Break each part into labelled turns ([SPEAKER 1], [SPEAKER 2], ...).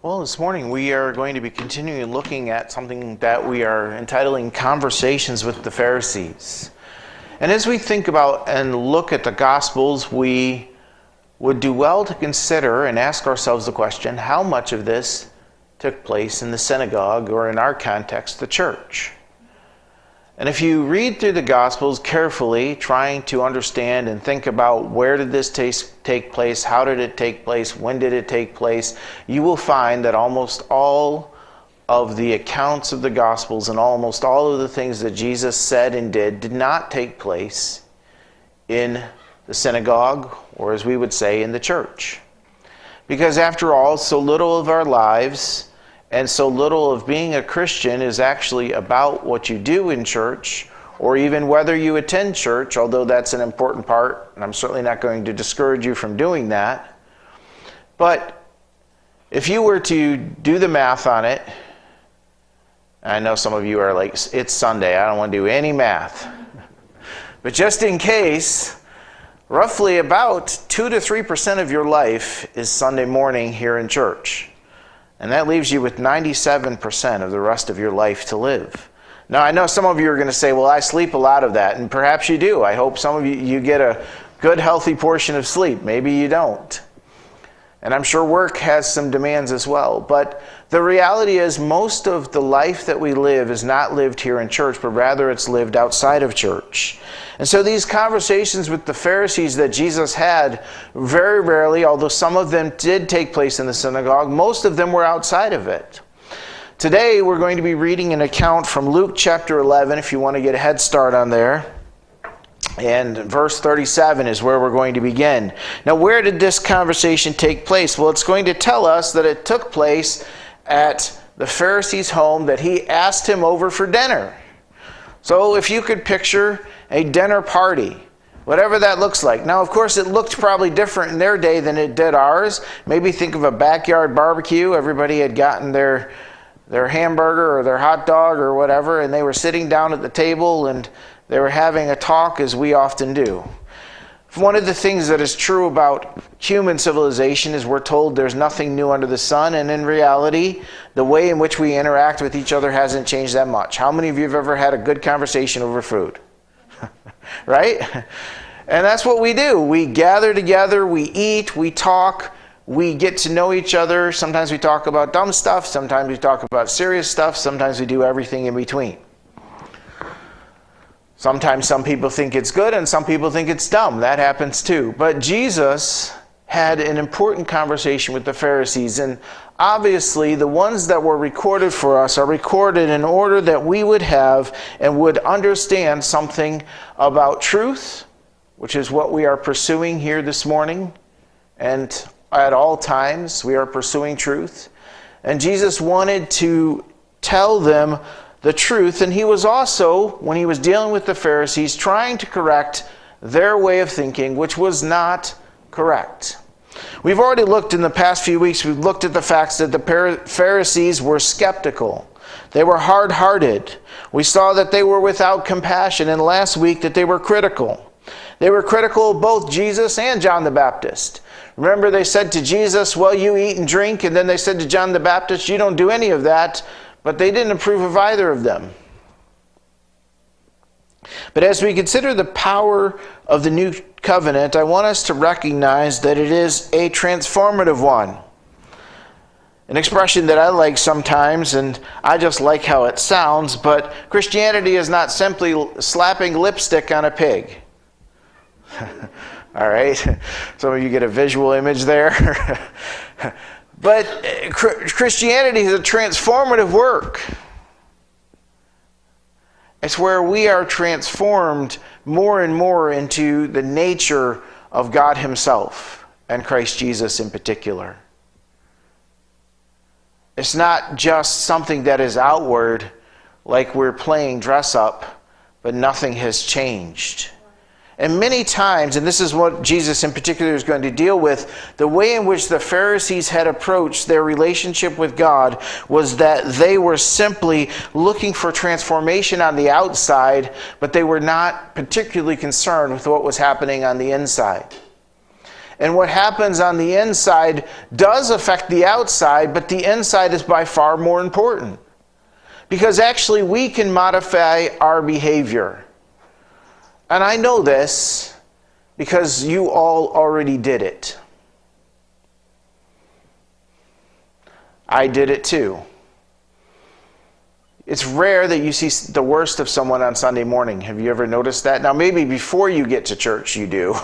[SPEAKER 1] Well, this morning we are going to be continuing looking at something that we are entitling Conversations with the Pharisees. And as we think about and look at the Gospels, we would do well to consider and ask ourselves the question, how much of this took place in the synagogue, or in our context, the church? And if you read through the Gospels carefully, trying to understand and think about where did this take place, how did it take place, when did it take place, you will find that almost all of the accounts of the Gospels and almost all of the things that Jesus said and did not take place in the synagogue, or as we would say, in the church. Because after all, so little of our lives and so little of being a Christian is actually about what you do in church, or even whether you attend church, although that's an important part, and I'm certainly not going to discourage you from doing that. But if you were to do the math on it, I know some of you are like, it's Sunday, I don't want to do any math. But just in case, roughly about 2 to 3% of your life is Sunday morning here in church. And that leaves you with 97% of the rest of your life to live. Now, I know some of you are going to say, well, I sleep a lot of that. And perhaps you do. I hope some of you get a good, healthy portion of sleep. Maybe you don't. And I'm sure work has some demands as well. But the reality is most of the life that we live is not lived here in church, but rather it's lived outside of church. And so these conversations with the Pharisees that Jesus had, very rarely, although some of them did take place in the synagogue, most of them were outside of it. Today we're going to be reading an account from Luke chapter 11, if you want to get a head start on there. And verse 37 is where we're going to begin. Now, where did this conversation take place? Well, it's going to tell us that it took place at the Pharisee's home, that he asked him over for dinner. So if you could picture a dinner party, whatever that looks like. Now, of course, it looked probably different in their day than it did ours. Maybe think of a backyard barbecue. Everybody had gotten their hamburger or their hot dog or whatever, and they were sitting down at the table and they were having a talk, as we often do. One of the things that is true about human civilization is we're told there's nothing new under the sun, and in reality, the way in which we interact with each other hasn't changed that much. How many of you have ever had a good conversation over food? Right? And that's what we do. We gather together, we eat, we talk, we get to know each other. Sometimes we talk about dumb stuff, sometimes we talk about serious stuff, sometimes we do everything in between. Sometimes some people think it's good and some people think it's dumb. That happens too. But Jesus had an important conversation with the Pharisees, and obviously the ones that were recorded for us are recorded in order that we would have and would understand something about truth, which is what we are pursuing here this morning, and at all times we are pursuing truth. And Jesus wanted to tell them the truth, and he was also, when he was dealing with the Pharisees, trying to correct their way of thinking, which was not correct. We've already looked in the past few weeks, we've looked at the facts that the Pharisees were skeptical. They were hard-hearted. We saw that they were without compassion, and last week that they were critical. They were critical of both Jesus and John the Baptist. Remember, they said to Jesus, well, you eat and drink, and then they said to John the Baptist, you don't do any of that. But they didn't approve of either of them. But as we consider the power of the new covenant, I want us to recognize that it is a transformative one. An expression that I like sometimes, and I just like how it sounds, but Christianity is not simply slapping lipstick on a pig. All right? Some of you get a visual image there. But Christianity is a transformative work. It's where we are transformed more and more into the nature of God himself, and Christ Jesus in particular. It's not just something that is outward, like we're playing dress up, but nothing has changed. And many times, and this is what Jesus in particular is going to deal with, the way in which the Pharisees had approached their relationship with God was that they were simply looking for transformation on the outside, but they were not particularly concerned with what was happening on the inside. And what happens on the inside does affect the outside, but the inside is by far more important. Because actually we can modify our behavior. And I know this because you all already did it. I did it too. It's rare that you see the worst of someone on Sunday morning. Have you ever noticed that? Now, maybe before you get to church, you do.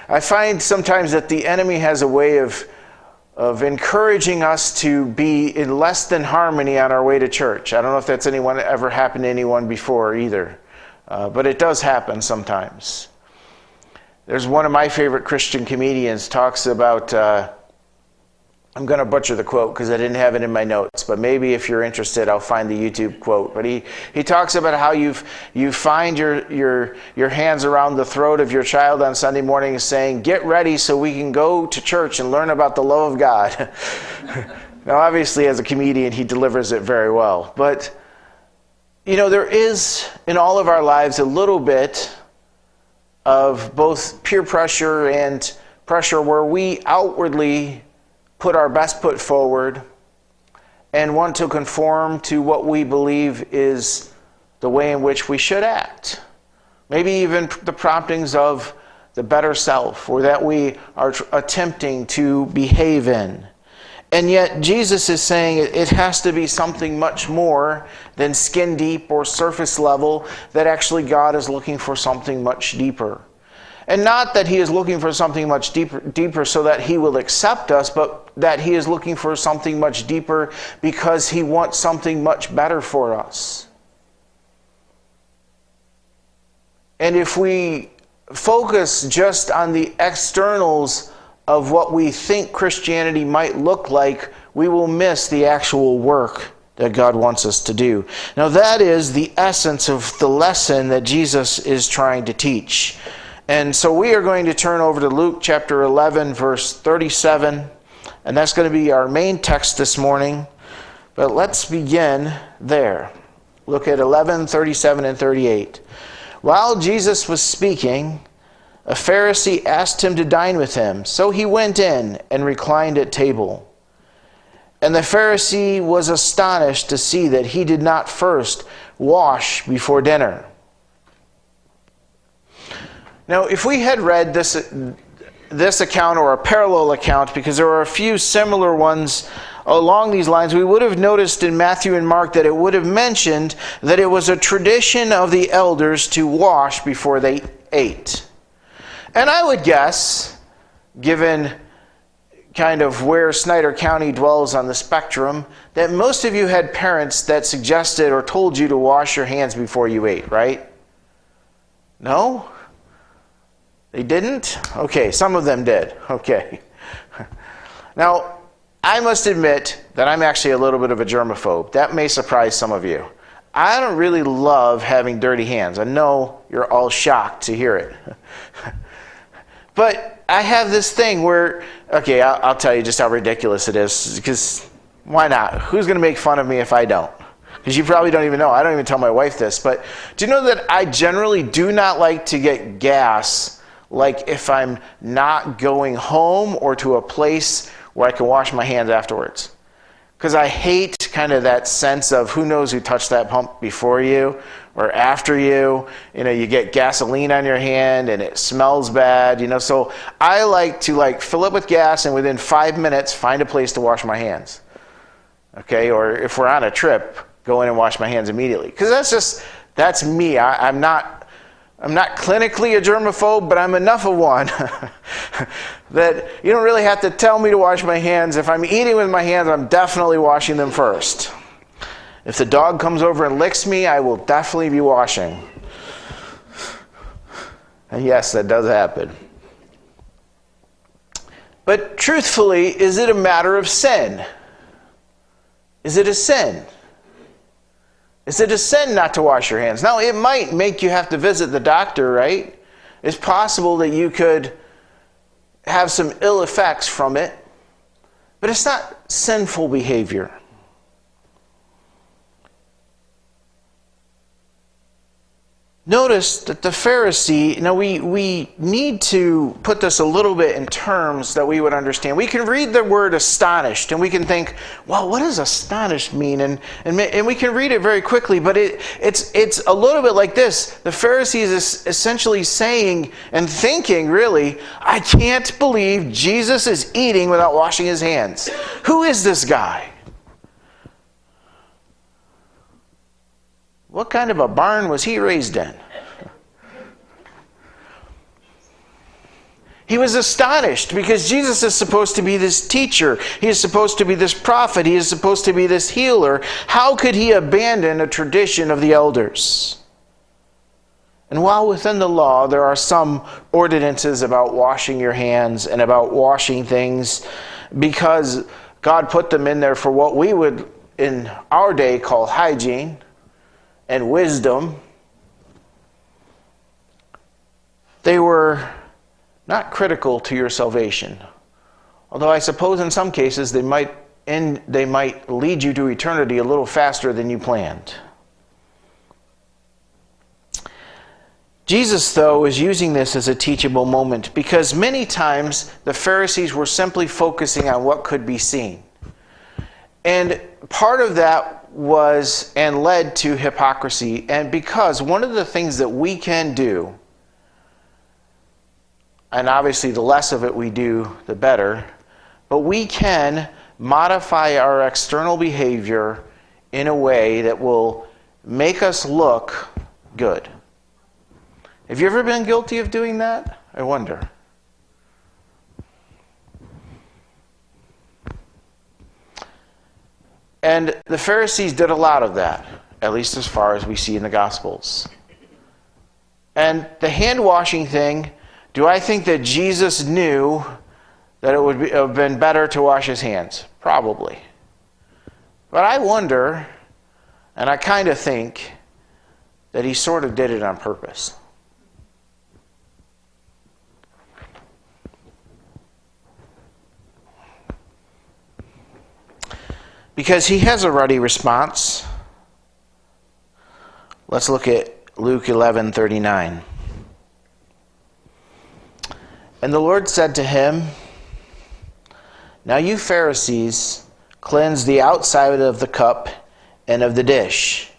[SPEAKER 1] I find sometimes that the enemy has a way of encouraging us to be in less than harmony on our way to church. I don't know if that's ever happened to anyone before either, but it does happen sometimes. There's one of my favorite Christian comedians talks about... I'm going to butcher the quote because I didn't have it in my notes, but maybe if you're interested, I'll find the YouTube quote. But he talks about how you find your hands around the throat of your child on Sunday morning saying, "Get ready so we can go to church and learn about the love of God." Now, obviously, as a comedian, he delivers it very well. But, there is in all of our lives a little bit of both peer pressure and pressure where we outwardly put our best foot forward and want to conform to what we believe is the way in which we should act. Maybe even the promptings of the better self, or that we are attempting to behave in. And yet Jesus is saying it has to be something much more than skin deep or surface level, that actually God is looking for something much deeper. And not that he is looking for something much deeper so that he will accept us, but that he is looking for something much deeper because he wants something much better for us. And if we focus just on the externals of what we think Christianity might look like, we will miss the actual work that God wants us to do. Now, that is the essence of the lesson that Jesus is trying to teach. And so we are going to turn over to Luke chapter 11, verse 37. And that's going to be our main text this morning. But let's begin there. Look at 11, 37, and 38. While Jesus was speaking, a Pharisee asked him to dine with him. So he went in and reclined at table. And the Pharisee was astonished to see that he did not first wash before dinner. Now, if we had read this account or a parallel account, because there are a few similar ones along these lines, we would have noticed in Matthew and Mark that it would have mentioned that it was a tradition of the elders to wash before they ate. And I would guess, given kind of where Snyder County dwells on the spectrum, that most of you had parents that suggested or told you to wash your hands before you ate, right? No? They didn't? Okay, some of them did. Okay. Now, I must admit that I'm actually a little bit of a germaphobe. That may surprise some of you. I don't really love having dirty hands. I know you're all shocked to hear it. But I have this thing where, okay, I'll tell you just how ridiculous it is, because why not? Who's going to make fun of me if I don't? Because you probably don't even know. I don't even tell my wife this. But do you know that I generally do not like to get gas like if I'm not going home or to a place where I can wash my hands afterwards? Because I hate kind of that sense of who knows who touched that pump before you or after you. You get gasoline on your hand and it smells bad. So I like to fill up with gas and within 5 minutes find a place to wash my hands. Okay, or if we're on a trip, go in and wash my hands immediately. Because that's me. I'm not clinically a germaphobe, but I'm enough of one that you don't really have to tell me to wash my hands. If I'm eating with my hands, I'm definitely washing them first. If the dog comes over and licks me, I will definitely be washing. And yes, that does happen. But truthfully, is it a matter of sin? Is it a sin? Is it a sin not to wash your hands? Now, it might make you have to visit the doctor, right? It's possible that you could have some ill effects from it, but it's not sinful behavior. Notice that the Pharisee, now we need to put this a little bit in terms that we would understand. We can read the word astonished and we can think, well, what does astonished mean? And we can read it very quickly, but it's a little bit like this. The Pharisee is essentially saying and thinking, really, I can't believe Jesus is eating without washing his hands. Who is this guy? What kind of a barn was he raised in? He was astonished because Jesus is supposed to be this teacher. He is supposed to be this prophet. He is supposed to be this healer. How could he abandon a tradition of the elders? And while within the law there are some ordinances about washing your hands and about washing things, because God put them in there for what we would in our day call hygiene and wisdom, they were not critical to your salvation. Although I suppose in some cases they might lead you to eternity a little faster than you planned. Jesus, though, is using this as a teachable moment because many times the Pharisees were simply focusing on what could be seen. And part of that was and led to hypocrisy. And because one of the things that we can do, and obviously the less of it we do, the better, but we can modify our external behavior in a way that will make us look good. Have you ever been guilty of doing that? I wonder. And the Pharisees did a lot of that, at least as far as we see in the Gospels. And the hand-washing thing, do I think that Jesus knew that it would have been better to wash his hands? Probably. But I wonder, and I kind of think, that he sort of did it on purpose. Because he has a ready response. Let's look at Luke 11:39. And the Lord said to him, now you Pharisees cleanse the outside of the cup and of the dish,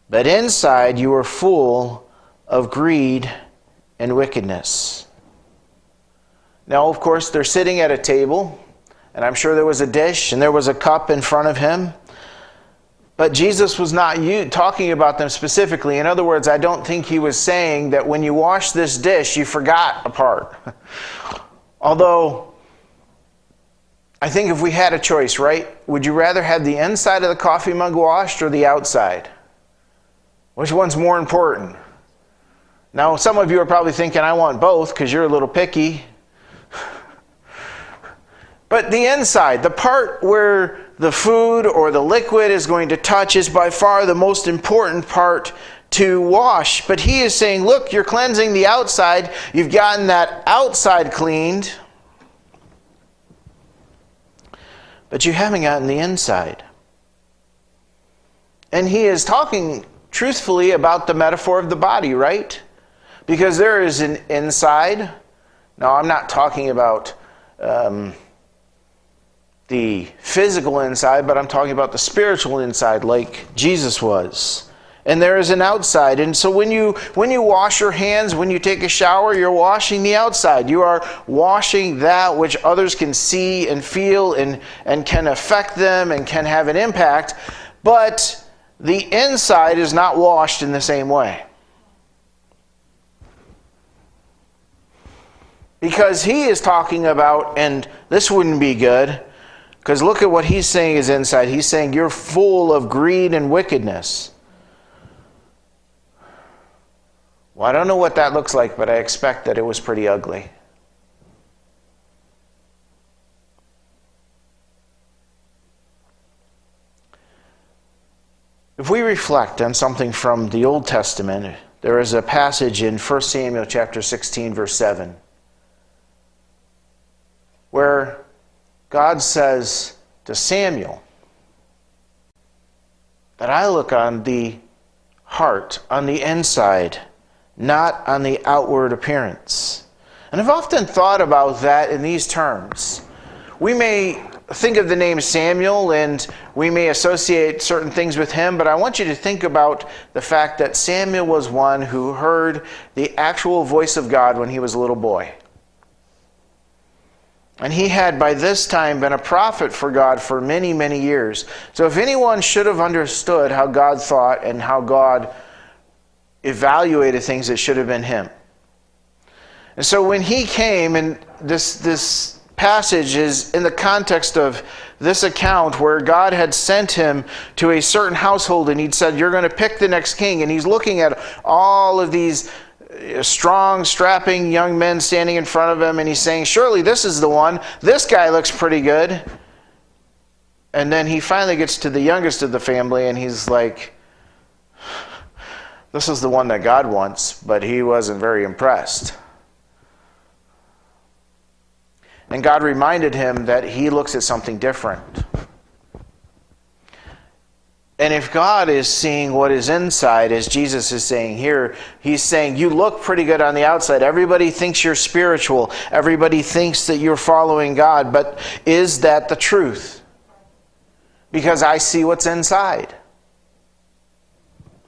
[SPEAKER 1] but inside you are full of greed and wickedness. Now, of course, they're sitting at a table, and I'm sure there was a dish and there was a cup in front of him. But Jesus was not talking about them specifically. In other words, I don't think he was saying that when you wash this dish, you forgot a part. Although, I think if we had a choice, right? Would you rather have the inside of the coffee mug washed or the outside? Which one's more important? Now, some of you are probably thinking, I want both because you're a little picky. But the inside, the part where the food or the liquid is going to touch, is by far the most important part to wash. But he is saying, look, you're cleansing the outside. You've gotten that outside cleaned. But you haven't gotten the inside. And he is talking truthfully about the metaphor of the body, right? Because there is an inside. Now, I'm not talking about the physical inside, but I'm talking about the spiritual inside, like Jesus was. And there is an outside. And so when you wash your hands, when you take a shower, you're washing the outside. You are washing that which others can see and feel and can affect them and can have an impact. But the inside is not washed in the same way. Because he is talking about, and this wouldn't be good, because look at what he's saying is inside. He's saying you're full of greed and wickedness. Well, I don't know what that looks like, but I expect that it was pretty ugly. If we reflect on something from the Old Testament, there is a passage in 1 Samuel chapter 16, verse 7, where God says to Samuel that I look on the heart, on the inside, not on the outward appearance. And I've often thought about that in these terms. We may think of the name Samuel and we may associate certain things with him, but I want you to think about the fact that Samuel was one who heard the actual voice of God when he was a little boy. And he had by this time been a prophet for God for many, many years. So if anyone should have understood how God thought and how God evaluated things, it should have been him. And so when he came, and this passage is in the context of this account where God had sent him to a certain household and he'd said, you're going to pick the next king. And he's looking at all of these strong, strapping young men standing in front of him, and he's saying, surely this is the one. This guy looks pretty good. And then he finally gets to the youngest of the family, and he's like, this is the one that God wants, but he wasn't very impressed. And God reminded him that he looks at something different. And if God is seeing what is inside, as Jesus is saying here, he's saying, you look pretty good on the outside. Everybody thinks you're spiritual. Everybody thinks that you're following God. But is that the truth? Because I see what's inside.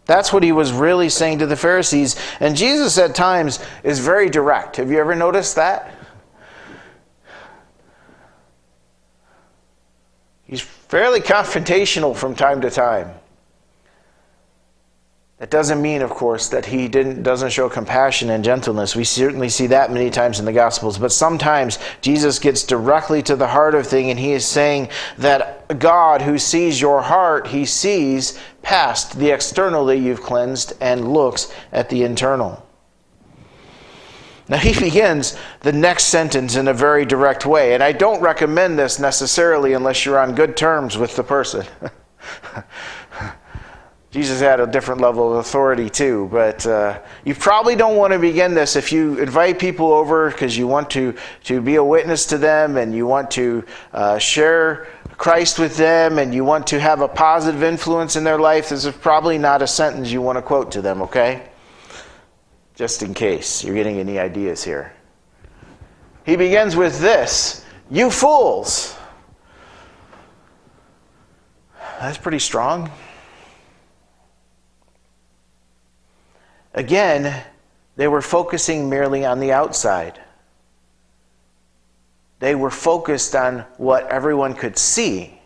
[SPEAKER 1] That's what he was really saying to the Pharisees. And Jesus at times is very direct. Have you ever noticed that? He's fairly confrontational from time to time. That doesn't mean, of course, that he doesn't show compassion and gentleness. We certainly see that many times in the Gospels. But sometimes Jesus gets directly to the heart of thing, and he is saying that God, who sees your heart, he sees past the external that you've cleansed and looks at the internal. Now he begins the next sentence in a very direct way, and I don't recommend this necessarily unless you're on good terms with the person. Jesus had a different level of authority too, but you probably don't want to begin this if you invite people over because you want to be a witness to them and you want to share Christ with them and you want to have a positive influence in their life. This is probably not a sentence you want to quote to them, okay? Just in case you're getting any ideas here. He begins with this, you fools. That's pretty strong. Again, they were focusing merely on the outside. They were focused on what everyone could see.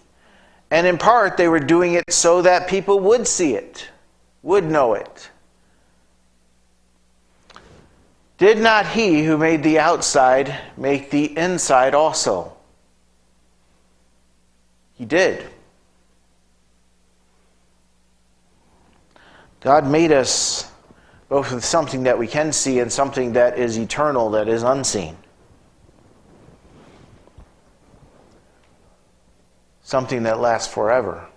[SPEAKER 1] And in part, they were doing it so that people would see it, would know it. Did not he who made the outside make the inside also? He did. God made us both with something that we can see and something that is eternal, that is unseen. Something that lasts forever.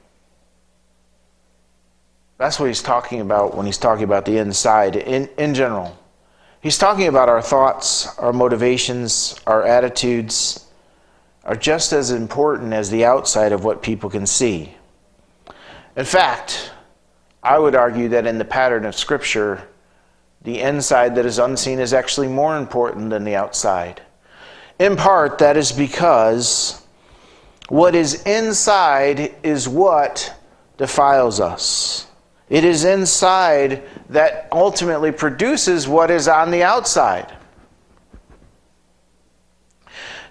[SPEAKER 1] That's what he's talking about when he's talking about the inside in general. He's talking about our thoughts, our motivations, our attitudes are just as important as the outside of what people can see. In fact, I would argue that in the pattern of Scripture, the inside that is unseen is actually more important than the outside. In part, that is because what is inside is what defiles us. It is inside that ultimately produces what is on the outside.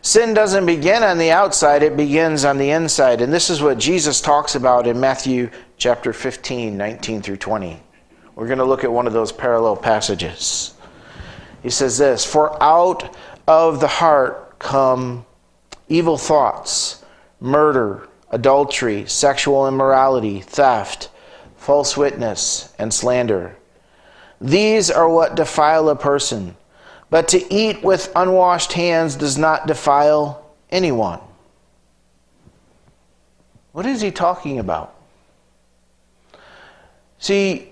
[SPEAKER 1] Sin doesn't begin on the outside, it begins on the inside. And this is what Jesus talks about in Matthew chapter 15, 19 through 20. We're going to look at one of those parallel passages. He says this, for out of the heart come evil thoughts, murder, adultery, sexual immorality, theft, false witness, and slander. These are what defile a person, but to eat with unwashed hands does not defile anyone. What is he talking about? See,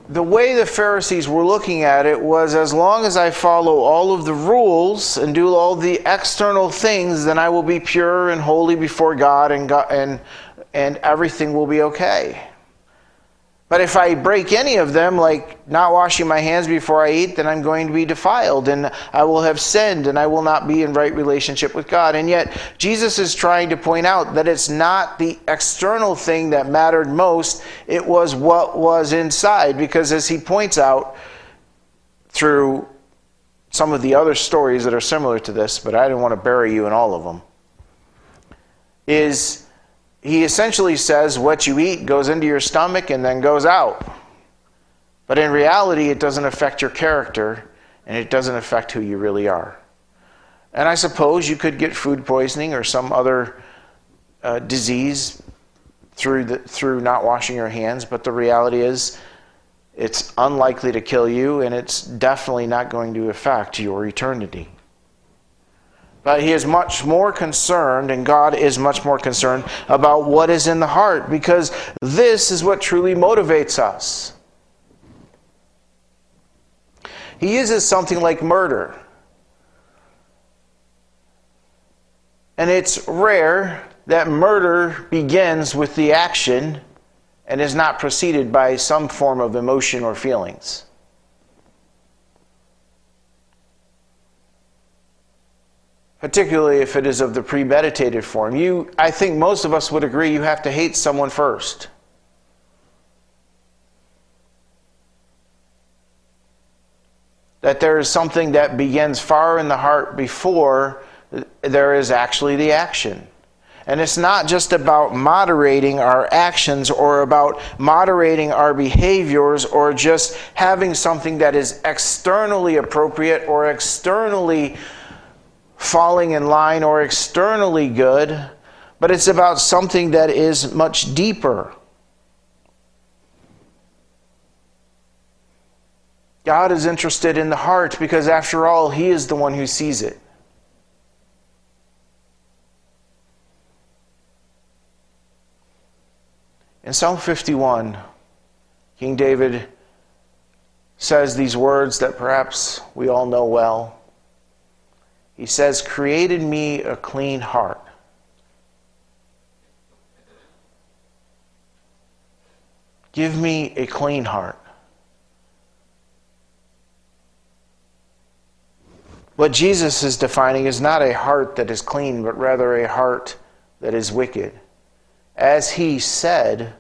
[SPEAKER 1] the way the Pharisees were looking at it was, as long as I follow all of the rules and do all the external things, then I will be pure and holy before God, and everything will be okay. But if I break any of them, like not washing my hands before I eat, then I'm going to be defiled, and I will have sinned, and I will not be in right relationship with God. And yet, Jesus is trying to point out that it's not the external thing that mattered most, it was what was inside. Because as he points out through some of the other stories that are similar to this, but I didn't want to bury you in all of them, is he essentially says what you eat goes into your stomach and then goes out. But in reality, it doesn't affect your character, and it doesn't affect who you really are. And I suppose you could get food poisoning or some other disease through not washing your hands, but the reality is it's unlikely to kill you, and it's definitely not going to affect your eternity. But he is much more concerned, and God is much more concerned about what is in the heart, because this is what truly motivates us. He uses something like murder. And it's rare that murder begins with the action and is not preceded by some form of emotion or feelings. Particularly if it is of the premeditated form. I think most of us would agree you have to hate someone first. That there is something that begins far in the heart before there is actually the action. And it's not just about moderating our actions or about moderating our behaviors or just having something that is externally appropriate or externally falling in line or externally good, but it's about something that is much deeper. God is interested in the heart because, after all, He is the one who sees it. In Psalm 51, King David says these words that perhaps we all know well. He says, "Create in me a clean heart." Give me a clean heart. What Jesus is defining is not a heart that is clean, but rather a heart that is wicked. As he said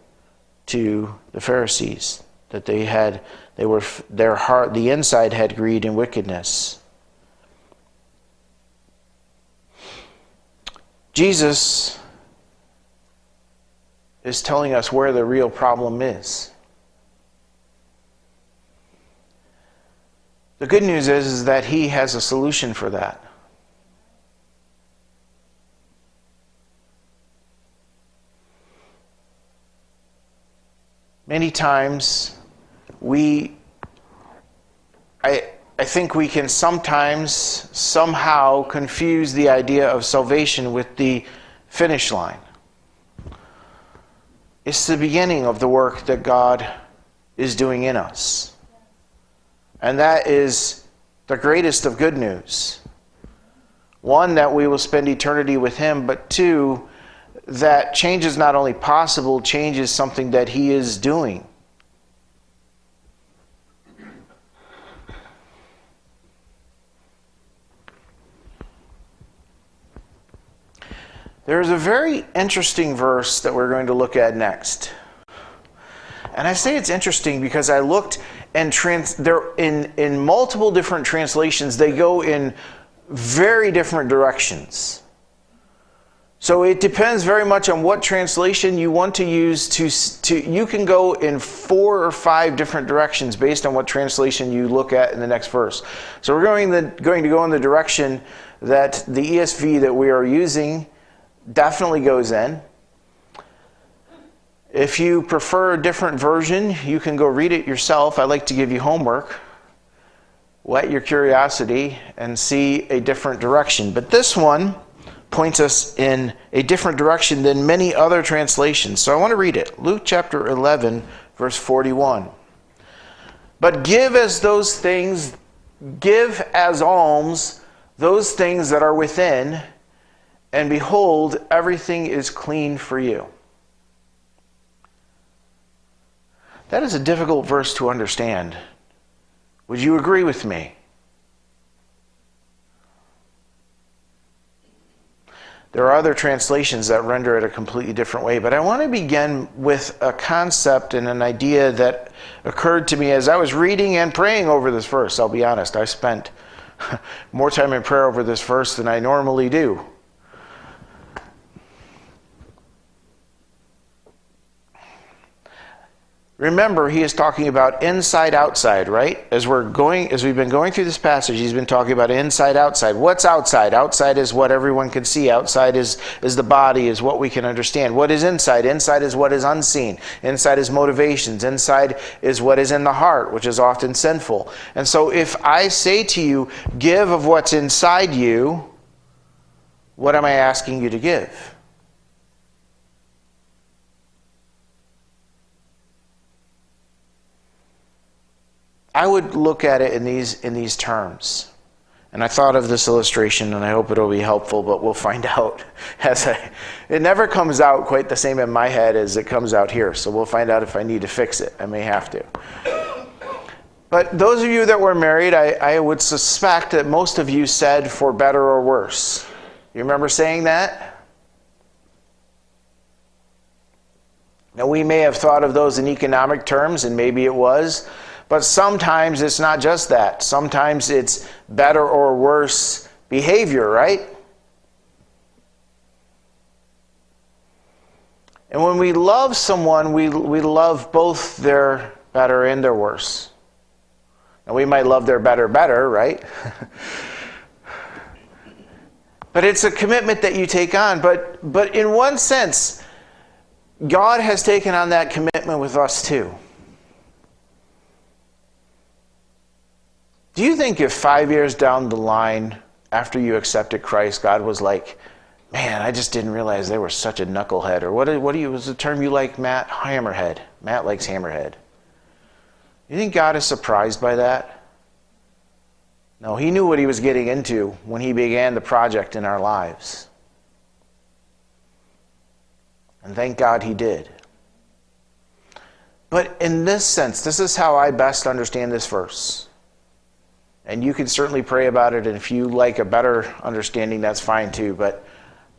[SPEAKER 1] to the Pharisees, that their heart, the inside had greed and wickedness. Jesus is telling us where the real problem is. The good news is that He has a solution for that. Many times I think we can sometimes, somehow confuse the idea of salvation with the finish line. It's the beginning of the work that God is doing in us. And that is the greatest of good news. One, that we will spend eternity with Him, but two, that change is not only possible, change is something that He is doing. There is a very interesting verse that we're going to look at next. And I say it's interesting because I looked and they're in multiple different translations, they go in very different directions. So it depends very much on what translation you want to use. You can go in 4 or 5 different directions based on what translation you look at in the next verse. So we're going to go in the direction that the ESV that we are using definitely goes in. If you prefer a different version, you can go read it yourself. I like to give you homework. Whet your curiosity and see a different direction. But this one points us in a different direction than many other translations. So I want to read it. Luke chapter 11, verse 41. But give as alms those things that are within, and behold, everything is clean for you. That is a difficult verse to understand. Would you agree with me? There are other translations that render it a completely different way, but I want to begin with a concept and an idea that occurred to me as I was reading and praying over this verse. I'll be honest, I spent more time in prayer over this verse than I normally do. Remember, he is talking about inside, outside, right? As we've been going through this passage, he's been talking about inside, outside. What's outside? Outside is what everyone can see. Outside is the body, is what we can understand. What is inside? Inside is what is unseen. Inside is motivations. Inside is what is in the heart, which is often sinful. And so if I say to you, give of what's inside you, what am I asking you to give? I would look at it in these terms. And I thought of this illustration, and I hope it'll be helpful, but we'll find out. It never comes out quite the same in my head as it comes out here, so we'll find out if I need to fix it. I may have to. But those of you that were married, I would suspect that most of you said for better or worse. You remember saying that? Now, we may have thought of those in economic terms, and maybe it was. But sometimes it's not just that. Sometimes it's better or worse behavior, right? And when we love someone, we love both their better and their worse. And we might love their better, right? But it's a commitment that you take on. But in one sense, God has taken on that commitment with us too. Do you think if 5 years down the line, after you accepted Christ, God was like, man, I just didn't realize they were such a knucklehead, or what was the term you like, Matt? Hammerhead. Matt likes hammerhead. You think God is surprised by that? No, he knew what he was getting into when he began the project in our lives. And thank God he did. But in this sense, this is how I best understand this verse. And you can certainly pray about it, and if you like a better understanding, that's fine too. But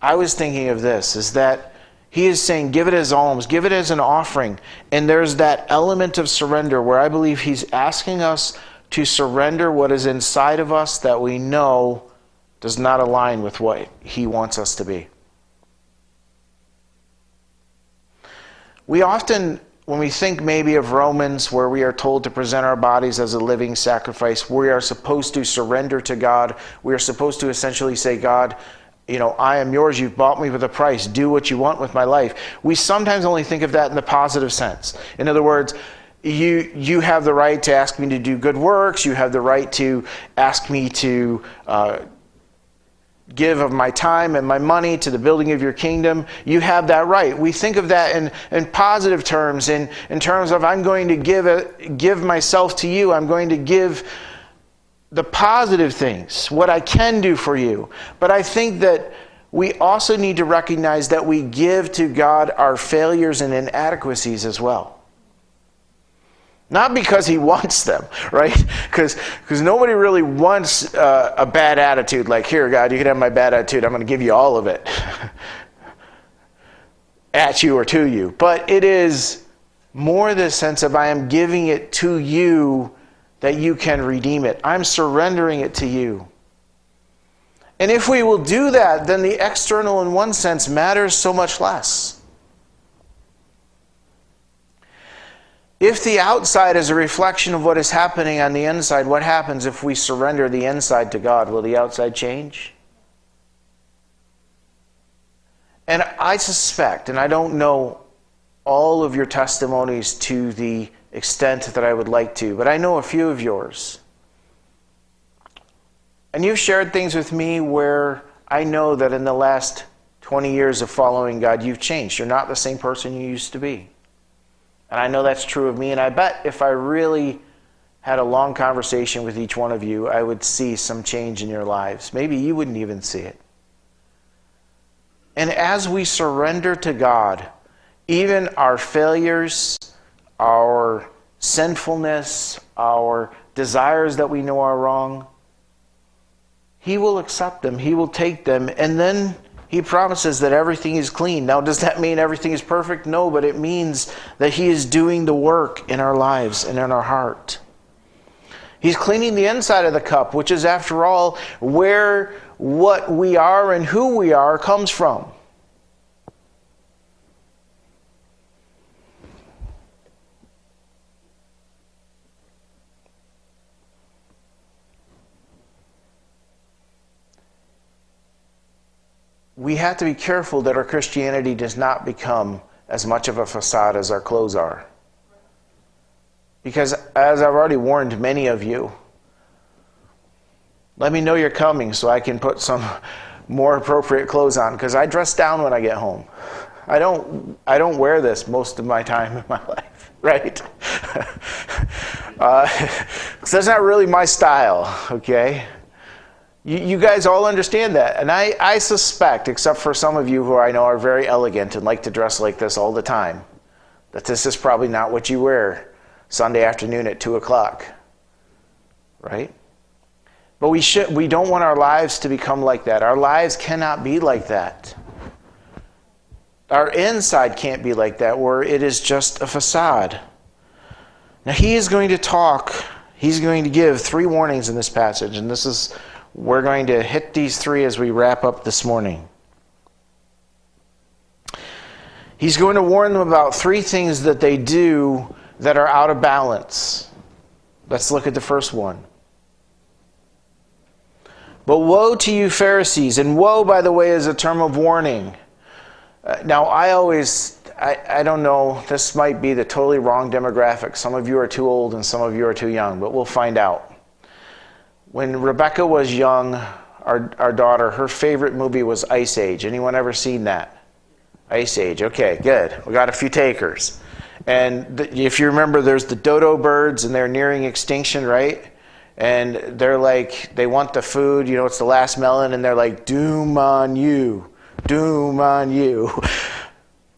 [SPEAKER 1] I was thinking of this, is that he is saying, give it as alms, give it as an offering. And there's that element of surrender where I believe he's asking us to surrender what is inside of us that we know does not align with what he wants us to be. We often, when we think maybe of Romans, where we are told to present our bodies as a living sacrifice, we are supposed to surrender to God. We are supposed to essentially say, God, I am yours. You've bought me with a price. Do what you want with my life. We sometimes only think of that in the positive sense. In other words, you have the right to ask me to do good works. You have the right to ask me to give of my time and my money to the building of your kingdom. You have that right. We think of that in positive terms, in terms of I'm going to give myself to you. I'm going to give the positive things, what I can do for you. But I think that we also need to recognize that we give to God our failures and inadequacies as well. Not because he wants them, right? Because nobody really wants a bad attitude. Like, here, God, you can have my bad attitude. I'm going to give you all of it. At you or to you. But it is more the sense of I am giving it to you that you can redeem it. I'm surrendering it to you. And if we will do that, then the external in one sense matters so much less. If the outside is a reflection of what is happening on the inside, what happens if we surrender the inside to God? Will the outside change? And I suspect, and I don't know all of your testimonies to the extent that I would like to, but I know a few of yours. And you've shared things with me where I know that in the last 20 years of following God, you've changed. You're not the same person you used to be. And I know that's true of me, and I bet if I really had a long conversation with each one of you, I would see some change in your lives. Maybe you wouldn't even see it. And as we surrender to God, even our failures, our sinfulness, our desires that we know are wrong, he will accept them. He will take them. And then he promises that everything is clean. Now, does that mean everything is perfect? No, but it means that he is doing the work in our lives and in our heart. He's cleaning the inside of the cup, which is, after all, where what we are and who we are comes from. We have to be careful that our Christianity does not become as much of a facade as our clothes are. Because, as I've already warned many of you, let me know you're coming so I can put some more appropriate clothes on, because I dress down when I get home. I don't wear this most of my time in my life, right? So that's not really my style, okay? You guys all understand that. And I suspect, except for some of you who I know are very elegant and like to dress like this all the time, that this is probably not what you wear Sunday afternoon at 2 o'clock. Right? But we don't want our lives to become like that. Our lives cannot be like that. Our inside can't be like that, where it is just a facade. Now he is going to talk, he's going to give 3 warnings in this passage, and we're going to hit these 3 as we wrap up this morning. He's going to warn them about 3 things that they do that are out of balance. Let's look at the first one. But woe to you, Pharisees. And woe, by the way, is a term of warning. Now, I don't know, this might be the totally wrong demographic. Some of you are too old and some of you are too young, but we'll find out. When Rebecca was young, our daughter, her favorite movie was Ice Age. Anyone ever seen that? Ice Age. Okay, good. We got a few takers. And if you remember, there's the dodo birds, and they're nearing extinction, right? And they're like, they want the food, it's the last melon, and they're like, doom on you, doom on you.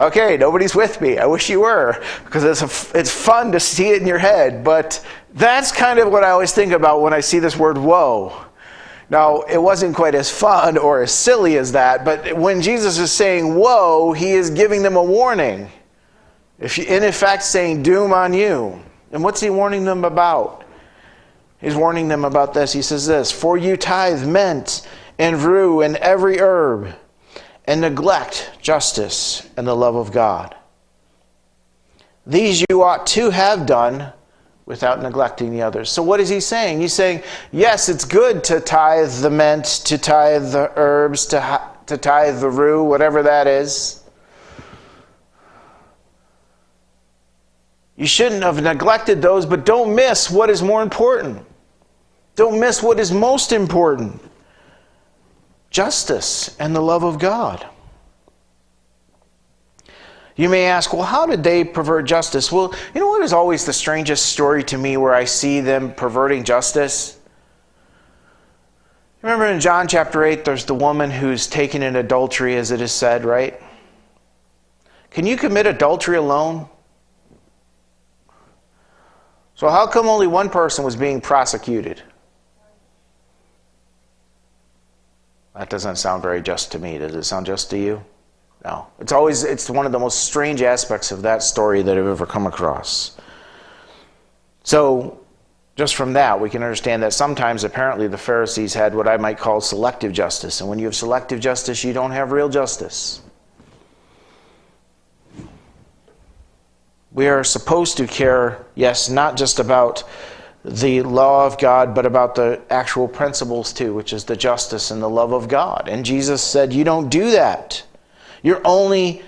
[SPEAKER 1] Okay, nobody's with me. I wish you were, because it's fun to see it in your head. But that's kind of what I always think about when I see this word woe. Now, it wasn't quite as fun or as silly as that, but when Jesus is saying woe, he is giving them a warning. In effect, saying doom on you. And what's he warning them about? He's warning them about this. He says this, for you tithe mint and rue and every herb, and neglect justice and the love of God. These you ought to have done without neglecting the others. So what is he saying? He's saying, yes, it's good to tithe the mint, to tithe the herbs, to tithe the rue, whatever that is. You shouldn't have neglected those, but don't miss what is more important. Don't miss what is most important. Justice and the love of God. You may ask, well, how did they pervert justice? Well, you know what is always the strangest story to me where I see them perverting justice? Remember in John chapter 8, there's the woman who's taken in adultery, as it is said, right? Can you commit adultery alone? So how come only one person was being prosecuted? That doesn't sound very just to me. Does it sound just to you? No. It's one of the most strange aspects of that story that I've ever come across. So, just from that, we can understand that sometimes apparently the Pharisees had what I might call selective justice. And when you have selective justice, you don't have real justice. We are supposed to care, yes, not just about the law of God, but about the actual principles too, which is the justice and the love of God. And Jesus said, you don't do that. You're only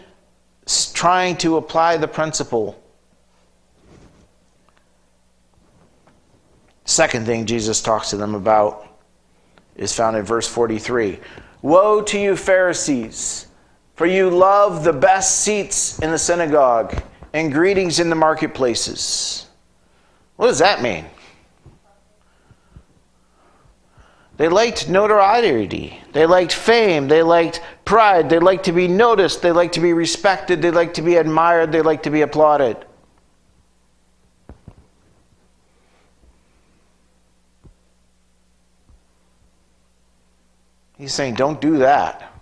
[SPEAKER 1] trying to apply the principle. Second thing Jesus talks to them about is found in verse 43. Woe to you, Pharisees, for you love the best seats in the synagogue and greetings in the marketplaces. What does that mean? They liked notoriety. They liked fame. They liked pride. They liked to be noticed. They liked to be respected. They liked to be admired. They liked to be applauded. He's saying, don't do that.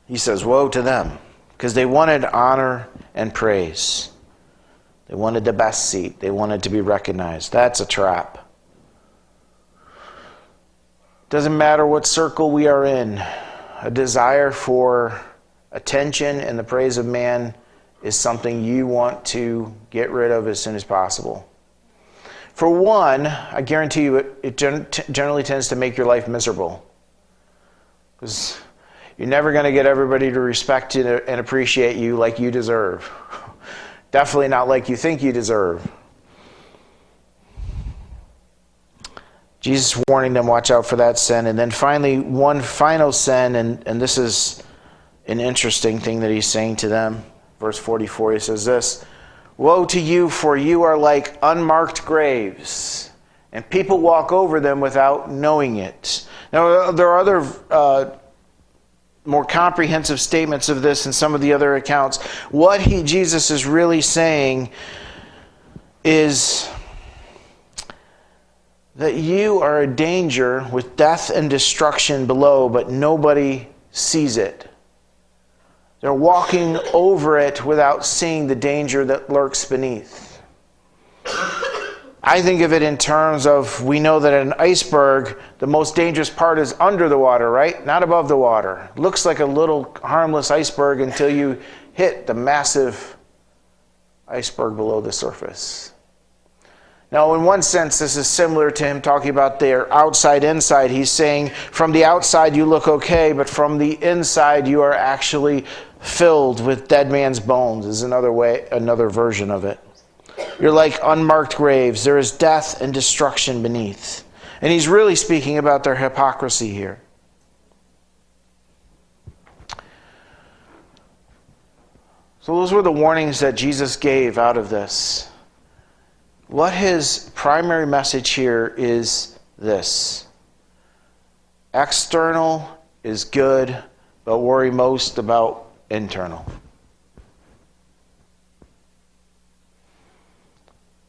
[SPEAKER 1] He says, woe to them, because they wanted honor and praise. They wanted the best seat. They wanted to be recognized. That's a trap. Doesn't matter what circle we are in. A desire for attention and the praise of man is something you want to get rid of as soon as possible. For one, I guarantee you it generally tends to make your life miserable. Because you're never going to get everybody to respect you and appreciate you like you deserve. Definitely not like you think you deserve. Jesus warning them, watch out for that sin. And then finally, one final sin, and this is an interesting thing that he's saying to them. Verse 44, he says this, woe to you, for you are like unmarked graves, and people walk over them without knowing it. Now, there are other more comprehensive statements of this in some of the other accounts. What Jesus is really saying is that you are a danger with death and destruction below, but nobody sees it. They're walking over it without seeing the danger that lurks beneath. I think of it in terms of, we know that an iceberg, the most dangerous part is under the water, right? Not above the water. It looks like a little harmless iceberg until you hit the massive iceberg below the surface. Now, in one sense, this is similar to him talking about their outside, inside. He's saying, from the outside you look okay, but from the inside you are actually filled with dead man's bones, is another version of it. You're like unmarked graves. There is death and destruction beneath. And he's really speaking about their hypocrisy here. So those were the warnings that Jesus gave out of this. What his primary message here is this: external is good, but worry most about internal.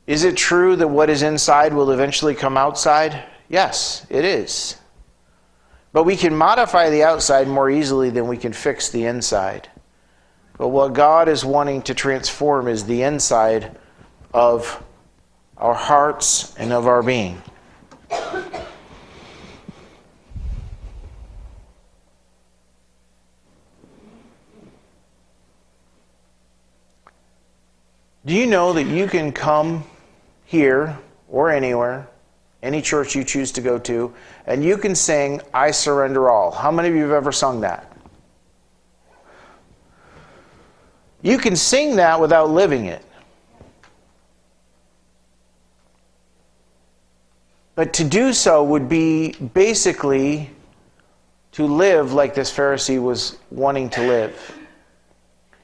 [SPEAKER 1] Is it true that what is inside will eventually come outside? Yes, it is. But we can modify the outside more easily than we can fix the inside. But what God is wanting to transform is the inside of our hearts and of our being. Do you know that you can come here or anywhere, any church you choose to go to, and you can sing, I surrender all? How many of you have ever sung that? You can sing that without living it. But to do so would be basically to live like this Pharisee was wanting to live.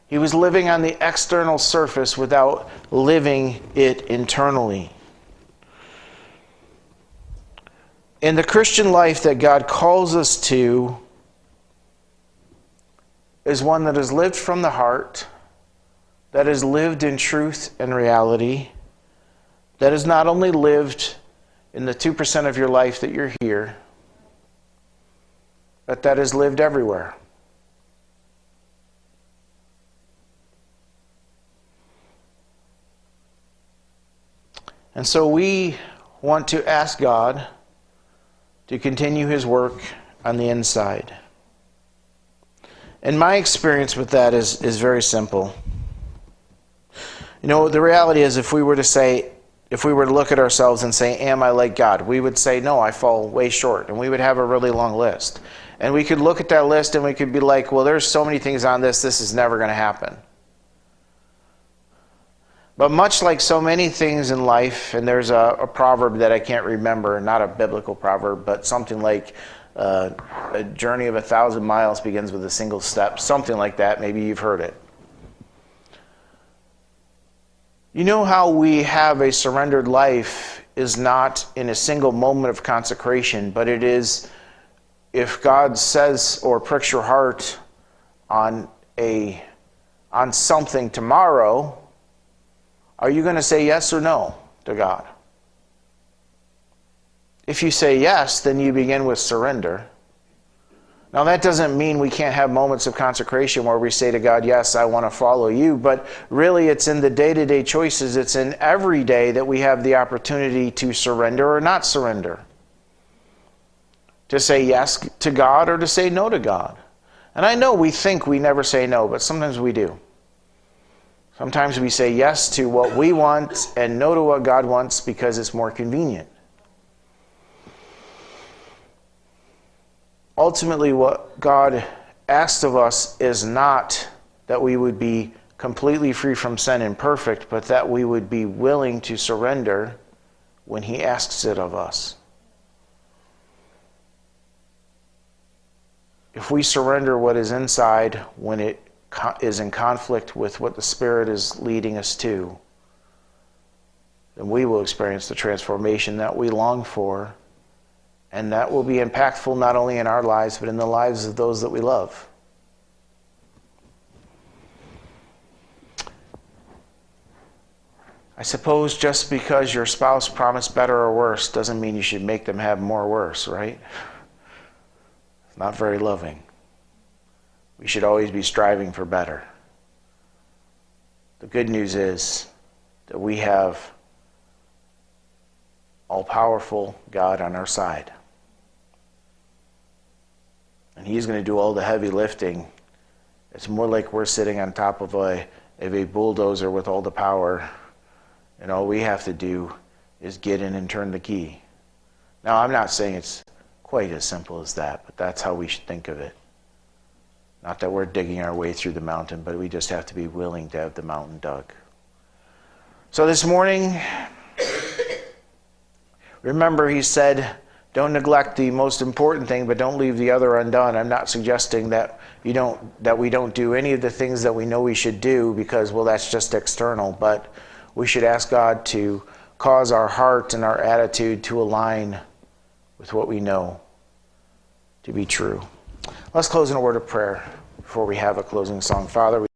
[SPEAKER 1] He was living on the external surface without living it internally. And the Christian life that God calls us to is one that is lived from the heart, that is lived in truth and reality, that is not only lived in the 2% of your life that you're here, but that is lived everywhere. And so we want to ask God to continue his work on the inside. And my experience with that is very simple. You know, the reality is if we were to look at ourselves and say, am I like God? We would say, no, I fall way short. And we would have a really long list. And we could look at that list and we could be like, well, there's so many things on this is never going to happen. But much like so many things in life, and there's a proverb that I can't remember, not a biblical proverb, but something like a journey of 1,000 miles begins with a single step. Something like that. Maybe you've heard it. You know how we have a surrendered life is not in a single moment of consecration, but it is if God says or pricks your heart on a on something tomorrow, are you going to say yes or no to God? If you say yes, then you begin with surrender. Now, that doesn't mean we can't have moments of consecration where we say to God, yes, I want to follow you, but really it's in the day-to-day choices, it's in every day that we have the opportunity to surrender or not surrender. To say yes to God or to say no to God. And I know we think we never say no, but sometimes we do. Sometimes we say yes to what we want and no to what God wants because it's more convenient. Ultimately, what God asks of us is not that we would be completely free from sin and perfect, but that we would be willing to surrender when He asks it of us. If we surrender what is inside when it is in conflict with what the Spirit is leading us to, then we will experience the transformation that we long for. And that will be impactful not only in our lives, but in the lives of those that we love. I suppose just because your spouse promised better or worse doesn't mean you should make them have more or worse, right? It's not very loving. We should always be striving for better. The good news is that we have all-powerful God on our side. And He's going to do all the heavy lifting. It's more like we're sitting on top of a bulldozer with all the power, and all we have to do is get in and turn the key. Now, I'm not saying it's quite as simple as that, but that's how we should think of it. Not that we're digging our way through the mountain, but we just have to be willing to have the mountain dug. So this morning, remember, He said, don't neglect the most important thing, but don't leave the other undone. I'm not suggesting that we don't do any of the things that we know we should do because, well, that's just external. But we should ask God to cause our heart and our attitude to align with what we know to be true. Let's close in a word of prayer before we have a closing song. Father,